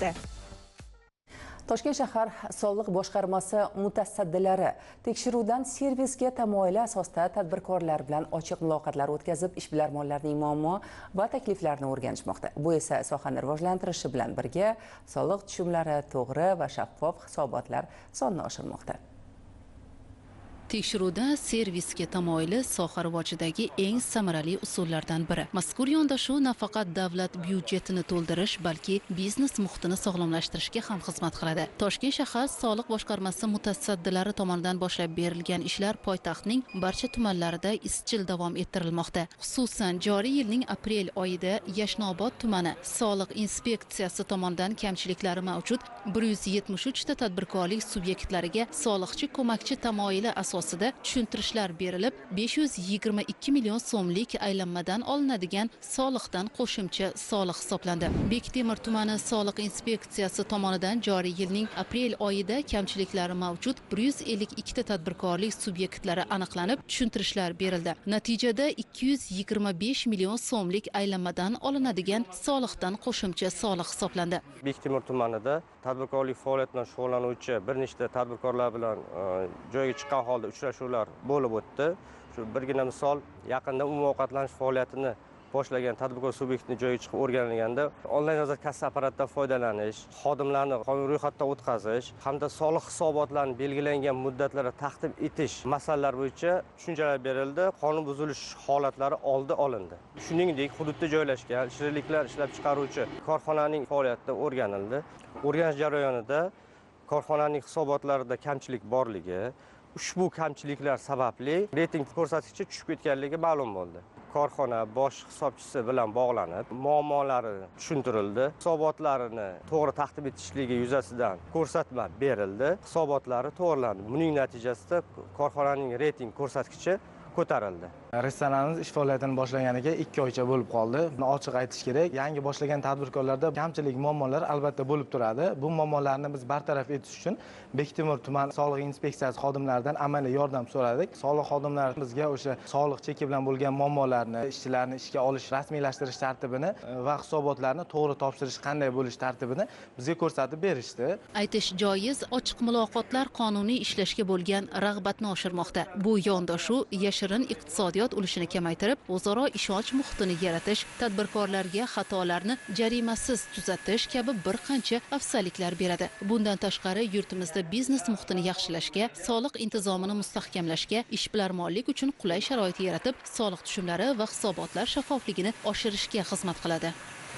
bermoqda. Toshkent shahar soliq boshqarmasi mutasaddilari tekshiruvdan servisga tamoyili asosda tadbirkorlar bilan ochiq muloqotlar o'tkazib, ishbilarmonlarning muammo va takliflarini o'rganishmoqda. Bu esa sohani rivojlantirishi bilan birga soliq tushumlari to'g'ri va shaffof hisobotlar sonini oshirmoqda. Tekshiruvda servisga tamoyili soha rivojidagi eng samarali usullardan biri. Mazkur yondashuv nafaqat davlat byudjetini to'ldirish, balki biznes muhitini sog'lomlashtirishga ham xizmat qiladi. Toshkent shahar soliq boshqarmasi mutasaddilari tomonidan boshlab berilgan ishlar poytaxtning barcha tumanlarida izchil davom ettirilmoqda. Xususan, joriy yilning aprel oyida Yashnobod tumani soliq inspeksiyasi tomonidan kamchiliklari mavjud 173 ta tadbirkorlik subyektlariga soliqchi ko'makchi tamoyili asosida tushuntirishlar berilib, 522 million so'mlik aylanmadan olinadigan soliqdan qo'shimcha soliq hisoblandi. Bektemir tumani soliq inspeksiyasi tomonidan joriy yilning aprel oyida kamchiliklari mavjud 152 ta tadbirkorlik subyektlari aniqlanib, tushuntirishlar berildi. Natijada 225 million so'mlik aylanmadan olinadigan soliqdan qo'shimcha soliq hisoblandi. Bektemir tumanida tadbirkorlik faoliyati bilan shug'ullanuvchi bir nechta tadbirkorlar bilan joyga chiqqan holda uchrashuvlar bo'lib o'tdi. Shu birgina misol, yaqinda umumovatlanish faoliyatini boshlagan tadbirkor subyektini joyiga chiqib o'rganilganda onlayn nazorat kassa apparatidan foydalanish, xodimlarni qonuniy ro'yxatdan o'tkazish hamda soliq hisobotlarini belgilangan muddatlarda taqdim etish masalalari bo'yicha tushunchalar berildi. Qonun buzilish holatlari oldi olindi. Shuningdek, hududda joylashgan shirinliklar ishlab chiqaruvchi korxonaning faoliyati o'rganildi. O'rganish jarayonida korxonaning hisobotlarida kamchilik borligi, ushbu kamchiliklar sababli reyting ko'rsatkichi tushib ketganligi ma'lum bo'ldi. Korxona bosh hisobchisi bilan bog'lanib, muammolari tushuntirildi. Hisobotlarini to'g'ri taqdim etishligi yuzasidan ko'rsatma berildi. Hisobotlari to'g'rilandi. Buning natijasida korxonaning reyting ko'rsatkichi ko'tarildi. Restoranimiz ish faoliyatini boshlaganiga 2 oycha bo'lib qoldi. Ochiq aytish kerak, yangi boshlagan tadbirkorlarda kamchilik muammolar albatta bo'lib turadi. Bu muammolarni biz bartaraf etish uchun Bektemir tuman soliq inspeksiyasi xodimlaridan amaliy yordam so'radik. Soliq xodimlari bizga o'sha soliq cheki bilan bo'lgan muammolarni, ishchilarni ishga olish, rasmiylashtirish tartibini va hisobotlarni to'g'ri topshirish qanday bo'lish tartibini bizga ko'rsatib berishdi. Aytish joiz, ochiq muloqotlar qonuniy ishlashga bo'lgan rag'batni oshirmoqda. Bu yondashuv yashirin iqtisodiyot ulushini kamaytirib, o'zaro ishonch muhitini yaratish, tadbirkorlarga xatolarni jarimasiz tuzatish kabi bir qancha afzalliklar beradi. Bundan tashqari, yurtimizda biznes muhitini yaxshilashga, soliq intizomini mustahkamlashga, ishbilarmonlik uchun qulay sharoit yaratib, soliq tushumlari va hisobotlar shaffofligini oshirishga xizmat qiladi.